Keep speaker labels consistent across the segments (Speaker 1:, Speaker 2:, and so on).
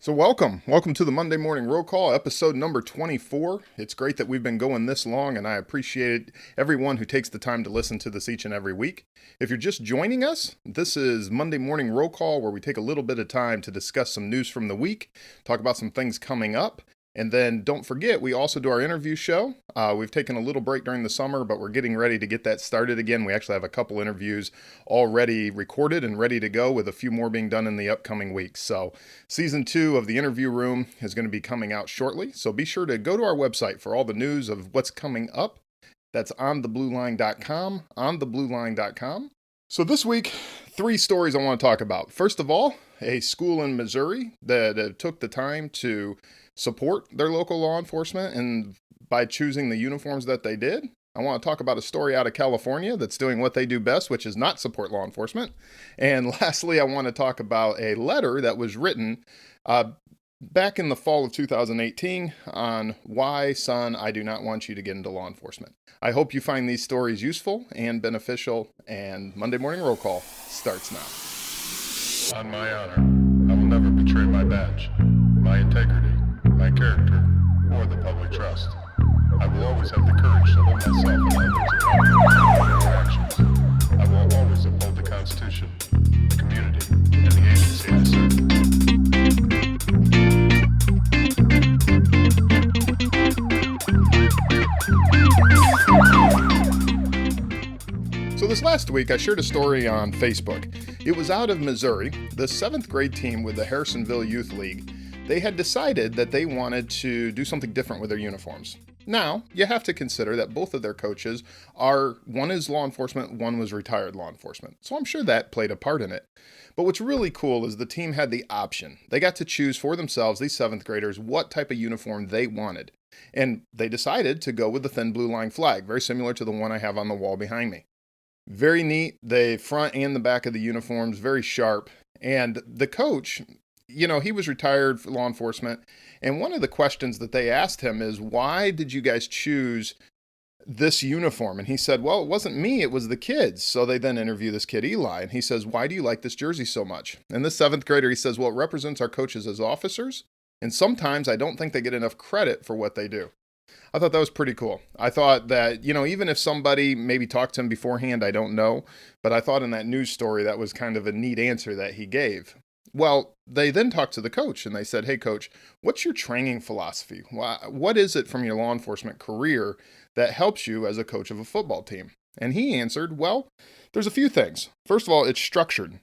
Speaker 1: So welcome to the Monday Morning Roll Call, episode number 24. It's great that we've been going this long, and I appreciate everyone who takes the time to listen to this each and every week. If you're just joining us, this is Monday Morning Roll Call, where we take a little bit of time to discuss some news from the week, talk about some things coming up, and then don't forget, we also do our interview show. We've taken a little break during the summer, but we're getting ready to get that started again. We actually have a couple interviews already recorded and ready to go, with a few more being done in the upcoming weeks. So season 2 of the interview room is going to be coming out shortly. So be sure to go to our website for all the news of what's coming up. That's ontheblueline.com, ontheblueline.com. So this week, 3 stories I want to talk about. First of all, a school in Missouri that took the time to support their local law enforcement, and by choosing the uniforms that they did. I want to talk about a story out of California that's doing what they do best, which is not support law enforcement. And lastly, I want to talk about a letter that was written back in the fall of 2018 on why, son, I do not want you to get into law enforcement. I hope you find these stories useful and beneficial, and Monday Morning Roll Call starts now.
Speaker 2: On my honor, I will never betray my badge, my integrity, my character, or the public trust. I will always have the courage to hold myself and others accountable for their actions. I will always uphold the Constitution, the community, and the agency I
Speaker 1: serve. So this last week, I shared a story on Facebook. It was out of Missouri. The 7th grade team with the Harrisonville Youth League, they had decided that they wanted to do something different with their uniforms. Now, you have to consider that both of their coaches one is law enforcement, one was retired law enforcement. So I'm sure that played a part in it. But what's really cool is the team had the option. They got to choose for themselves, these 7th graders, what type of uniform they wanted. And they decided to go with the thin blue line flag, very similar to the one I have on the wall behind me. Very neat. The front and the back of the uniforms, very sharp. And the coach, he was retired for law enforcement. And one of the questions that they asked him is, why did you guys choose this uniform? And he said, well, it wasn't me, it was the kids. So they then interview this kid, Eli, and he says, why do you like this jersey so much? And this 7th grader, he says, well, it represents our coaches as officers. And sometimes I don't think they get enough credit for what they do. I thought that was pretty cool. I thought that, even if somebody maybe talked to him beforehand, I don't know. But I thought in that news story, that was kind of a neat answer that he gave. Well, they then talked to the coach and they said, hey, coach, what's your training philosophy? What is it from your law enforcement career that helps you as a coach of a football team? And he answered, well, there's a few things. First of all, it's structured.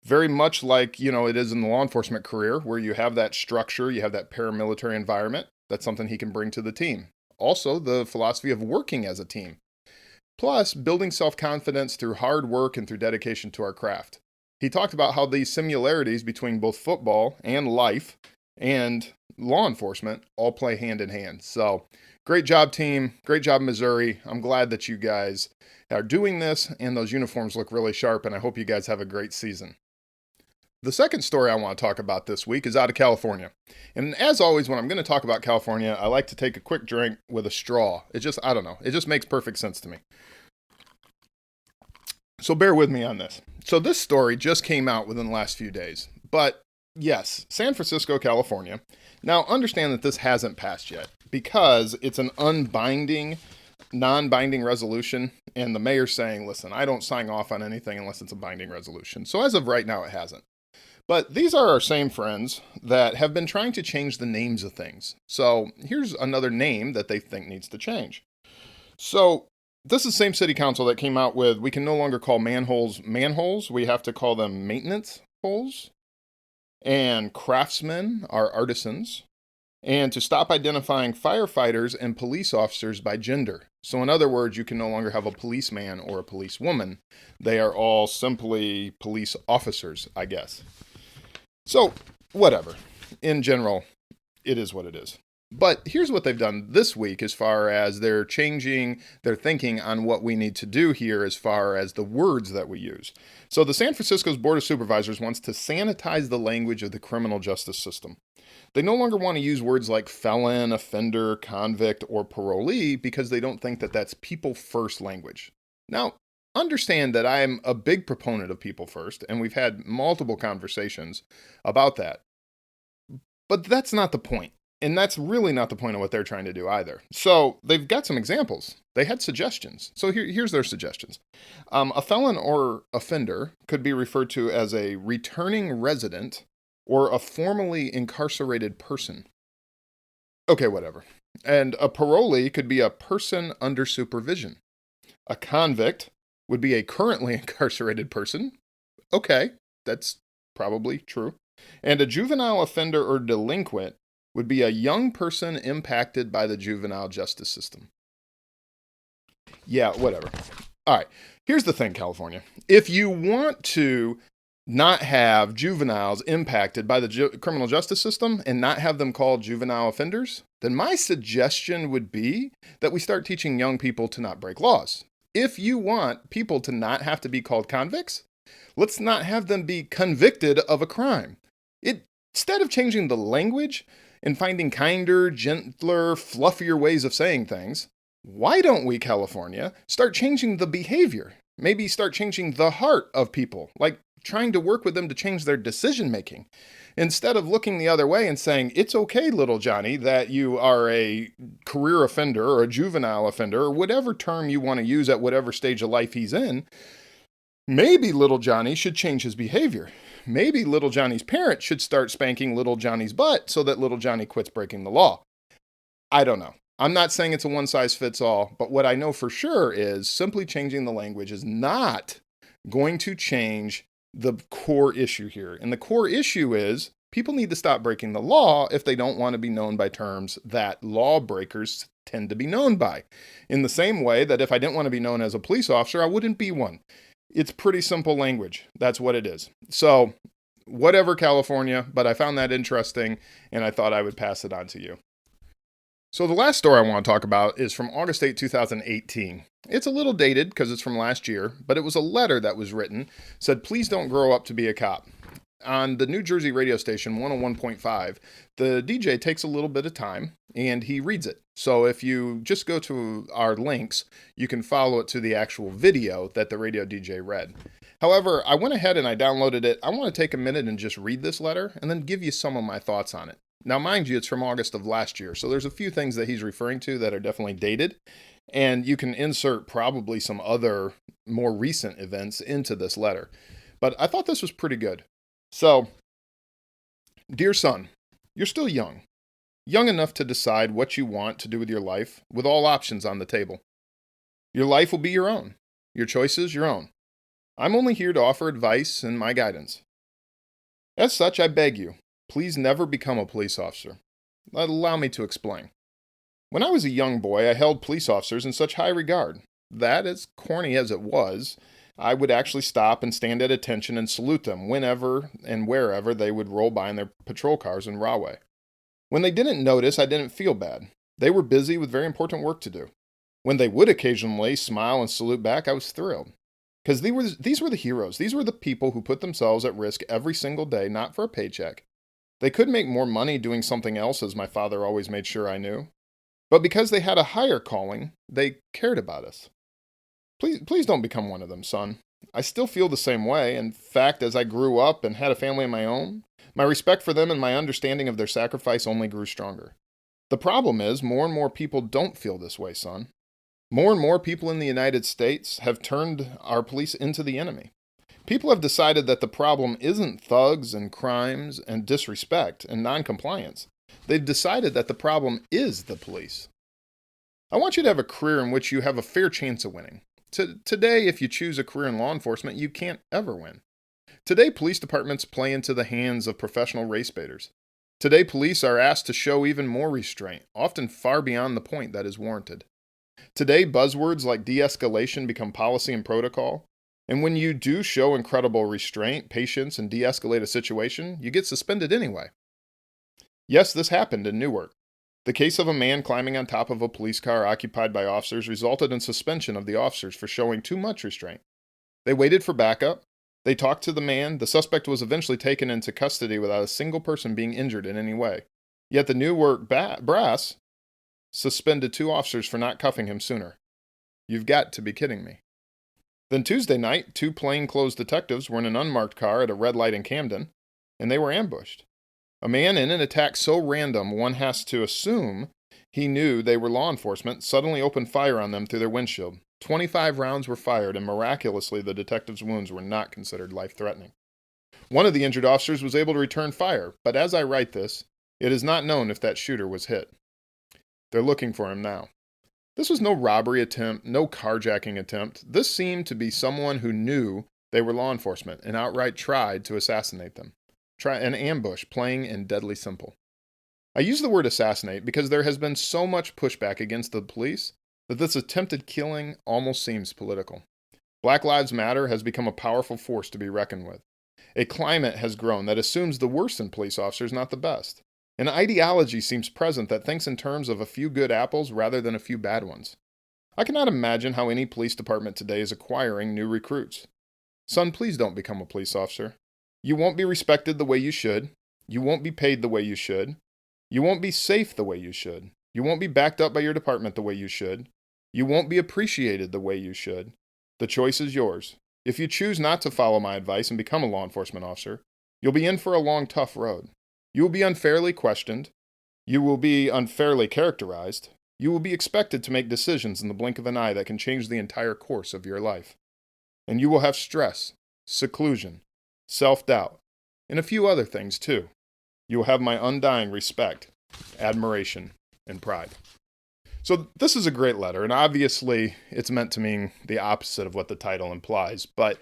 Speaker 1: Very much like, it is in the law enforcement career, where you have that structure, you have that paramilitary environment. That's something he can bring to the team. Also, the philosophy of working as a team. Plus, building self-confidence through hard work and through dedication to our craft. He talked about how these similarities between both football and life and law enforcement all play hand in hand. So, great job, team. Great job, Missouri. I'm glad that you guys are doing this, and those uniforms look really sharp, and I hope you guys have a great season. The second story I want to talk about this week is out of California. And as always, when I'm going to talk about California, I like to take a quick drink with a straw. It just makes perfect sense to me. So bear with me on this. So this story just came out within the last few days. But yes, San Francisco, California. Now understand that this hasn't passed yet, because it's an non-binding resolution. And the mayor's saying, listen, I don't sign off on anything unless it's a binding resolution. So as of right now, it hasn't. But these are our same friends that have been trying to change the names of things. So here's another name that they think needs to change. So this is the same city council that came out with, we can no longer call manholes manholes. We have to call them maintenance holes. And craftsmen are artisans. And to stop identifying firefighters and police officers by gender. So in other words, you can no longer have a policeman or a policewoman. They are all simply police officers, I guess. So, whatever. In general, it is what it is. But here's what they've done this week as far as they're changing their thinking on what we need to do here as far as the words that we use. So the San Francisco's Board of Supervisors wants to sanitize the language of the criminal justice system. They no longer want to use words like felon, offender, convict, or parolee because they don't think that that's people first language. Now, understand that I am a big proponent of people first, and we've had multiple conversations about that. But that's not the point. And that's really not the point of what they're trying to do either. So they've got some examples. They had suggestions. So here's their suggestions. A felon or offender could be referred to as a returning resident or a formerly incarcerated person. Okay, whatever. And a parolee could be a person under supervision. A convict would be a currently incarcerated person. Okay, that's probably true. And a juvenile offender or delinquent would be a young person impacted by the juvenile justice system. Yeah, whatever. All right, here's the thing, California. If you want to not have juveniles impacted by the criminal justice system and not have them called juvenile offenders, then my suggestion would be that we start teaching young people to not break laws. If you want people to not have to be called convicts, let's not have them be convicted of a crime. Instead of changing the language and finding kinder, gentler, fluffier ways of saying things, why don't we, California, start changing the behavior? Maybe start changing the heart of people, like trying to work with them to change their decision making. Instead of looking the other way and saying, it's okay, little Johnny, that you are a career offender or a juvenile offender or whatever term you want to use at whatever stage of life he's in, maybe little Johnny should change his behavior. Maybe little Johnny's parents should start spanking little Johnny's butt so that little Johnny quits breaking the law. I don't know. I'm not saying it's a one-size-fits-all, but what I know for sure is simply changing the language is not going to change the core issue here. And the core issue is people need to stop breaking the law if they don't want to be known by terms that lawbreakers tend to be known by. In the same way that if I didn't want to be known as a police officer, I wouldn't be one. It's pretty simple language. That's what it is. So whatever, California, but I found that interesting and I thought I would pass it on to you. So the last story I want to talk about is from August 8, 2018. It's a little dated because it's from last year, but it was a letter that was written, said, please don't grow up to be a cop. On the New Jersey radio station 101.5, the DJ takes a little bit of time and he reads it. So if you just go to our links, you can follow it to the actual video that the radio DJ read. However, I went ahead and I downloaded it. I want to take a minute and just read this letter and then give you some of my thoughts on it. Now, mind you, it's from August of last year, so there's a few things that he's referring to that are definitely dated, and you can insert probably some other more recent events into this letter. But I thought this was pretty good. So, dear son, you're still young enough to decide what you want to do with your life, with all options on the table. Your life will be your own. Your choices, your own. I'm only here to offer advice and my guidance. As such, I beg you, please never become a police officer. Allow me to explain. When I was a young boy, I held police officers in such high regard that, as corny as it was, I would actually stop and stand at attention and salute them whenever and wherever they would roll by in their patrol cars in Rahway. When they didn't notice, I didn't feel bad. They were busy with very important work to do. When they would occasionally smile and salute back, I was thrilled. Because these were the heroes. These were the people who put themselves at risk every single day, not for a paycheck. They could make more money doing something else, as my father always made sure I knew. But because they had a higher calling, they cared about us. Please don't become one of them, son. I still feel the same way. In fact, as I grew up and had a family of my own, my respect for them and my understanding of their sacrifice only grew stronger. The problem is, more and more people don't feel this way, son. More and more people in the United States have turned our police into the enemy. People have decided that the problem isn't thugs and crimes and disrespect and noncompliance. They've decided that the problem is the police. I want you to have a career in which you have a fair chance of winning. Today, if you choose a career in law enforcement, you can't ever win. Today, police departments play into the hands of professional race baiters. Today, police are asked to show even more restraint, often far beyond the point that is warranted. Today, buzzwords like de-escalation become policy and protocol. And when you do show incredible restraint, patience, and de-escalate a situation, you get suspended anyway. Yes, this happened in Newark. The case of a man climbing on top of a police car occupied by officers resulted in suspension of the officers for showing too much restraint. They waited for backup. They talked to the man. The suspect was eventually taken into custody without a single person being injured in any way. Yet the Newark brass suspended 2 officers for not cuffing him sooner. You've got to be kidding me. Then Tuesday night, 2 plainclothes detectives were in an unmarked car at a red light in Camden, and they were ambushed. A man in an attack so random one has to assume he knew they were law enforcement suddenly opened fire on them through their windshield. 25 rounds were fired, and miraculously the detective's wounds were not considered life-threatening. One of the injured officers was able to return fire, but as I write this, it is not known if that shooter was hit. They're looking for him now. This was no robbery attempt, no carjacking attempt. This seemed to be someone who knew they were law enforcement and outright tried to assassinate them. An ambush, plain and deadly simple. I use the word assassinate because there has been so much pushback against the police that this attempted killing almost seems political. Black Lives Matter has become a powerful force to be reckoned with. A climate has grown that assumes the worst in police officers, not the best. An ideology seems present that thinks in terms of a few good apples rather than a few bad ones. I cannot imagine how any police department today is acquiring new recruits. Son, please don't become a police officer. You won't be respected the way you should. You won't be paid the way you should. You won't be safe the way you should. You won't be backed up by your department the way you should. You won't be appreciated the way you should. The choice is yours. If you choose not to follow my advice and become a law enforcement officer, you'll be in for a long, tough road. You will be unfairly questioned. You will be unfairly characterized. You will be expected to make decisions in the blink of an eye that can change the entire course of your life. And you will have stress, seclusion, self-doubt, and a few other things too. You will have my undying respect, admiration, and pride. So this is a great letter, and obviously it's meant to mean the opposite of what the title implies, but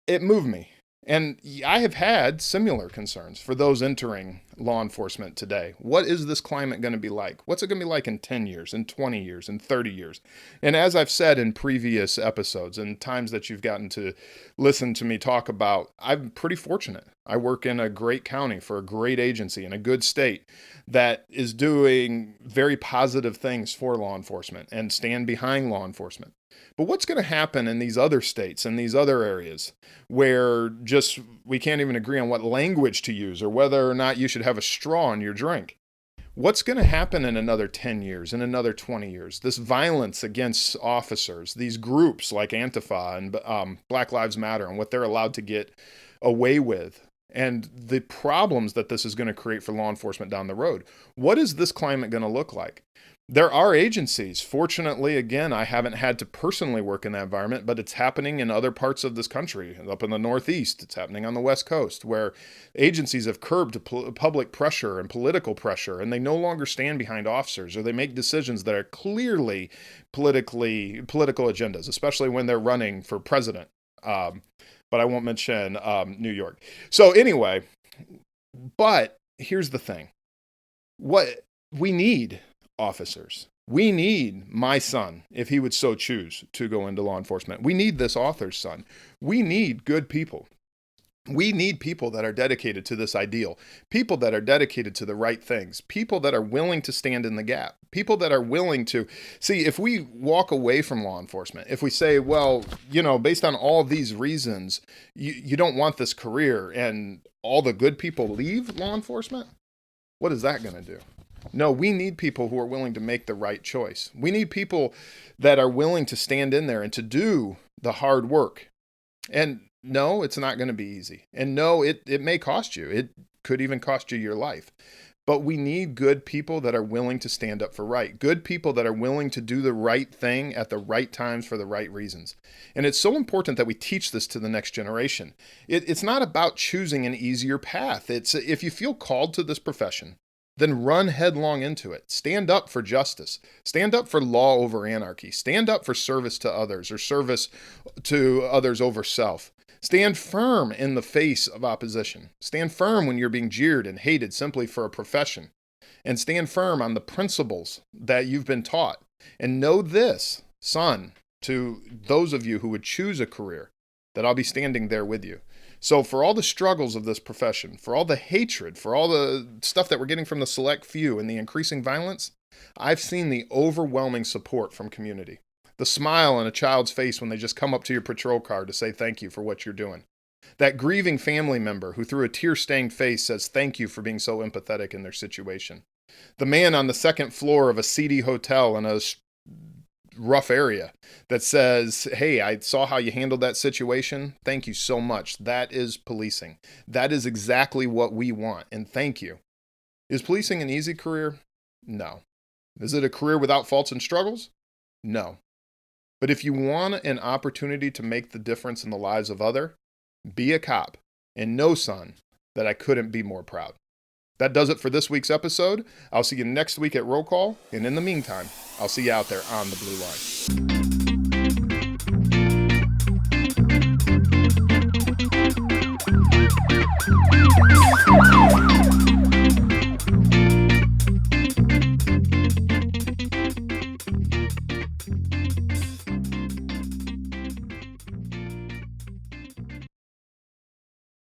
Speaker 1: it moved me. And I have had similar concerns for those entering law enforcement today. What is this climate going to be like? What's it going to be like in 10 years, in 20 years, in 30 years? And as I've said in previous episodes and times that you've gotten to listen to me talk about, I'm pretty fortunate. I work in a great county for a great agency in a good state that is doing very positive things for law enforcement and stand behind law enforcement. But what's going to happen in these other states and these other areas where just we can't even agree on what language to use or whether or not you should have a straw in your drink? What's going to happen in another 10 years, in another 20 years? This violence against officers, these groups like Antifa and Black Lives Matter and what they're allowed to get away with, and the problems that this is going to create for law enforcement down the road. What is this climate going to look like? There are agencies. Fortunately, again, I haven't had to personally work in that environment, but it's happening in other parts of this country. Up in the Northeast, it's happening on the West Coast, where agencies have curbed public pressure and political pressure, and they no longer stand behind officers, or they make decisions that are clearly political agendas, especially when they're running for president. But I won't mention New York. So anyway, but here's the thing. What we need officers. We need my son, if he would so choose to go into law enforcement. We need this author's son. We need good people. We need people that are dedicated to this ideal, people that are dedicated to the right things, people that are willing to stand in the gap, people that are willing to see if we walk away from law enforcement, if we say, well, based on all these reasons, you don't want this career and all the good people leave law enforcement. What is that going to do? No, we need people who are willing to make the right choice. We need people that are willing to stand in there and to do the hard work. And no, it's not going to be easy. And no, it may cost you. It could even cost you your life. But we need good people that are willing to stand up for right. Good people that are willing to do the right thing at the right times for the right reasons. And it's so important that we teach this to the next generation. It's not about choosing an easier path. It's if you feel called to this profession, then run headlong into it. Stand up for justice. Stand up for law over anarchy. Stand up for service to others or service to others over self. Stand firm in the face of opposition. Stand firm when you're being jeered and hated simply for a profession. And stand firm on the principles that you've been taught. And know this, son, to those of you who would choose a career, that I'll be standing there with you. So for all the struggles of this profession, for all the hatred, for all the stuff that we're getting from the select few and the increasing violence, I've seen the overwhelming support from community. The smile on a child's face when they just come up to your patrol car to say thank you for what you're doing. That grieving family member who through a tear-stained face says thank you for being so empathetic in their situation. The man on the second floor of a seedy hotel in a rough area that says, hey, I saw how you handled that situation. Thank you so much. That is policing. That is exactly what we want. And thank you. Is policing an easy career? No. Is it a career without faults and struggles? No. But if you want an opportunity to make the difference in the lives of others, be a cop. And know, son, that I couldn't be more proud. That does it for this week's episode. I'll see you next week at Roll Call. And in the meantime, I'll see you out there on the blue line.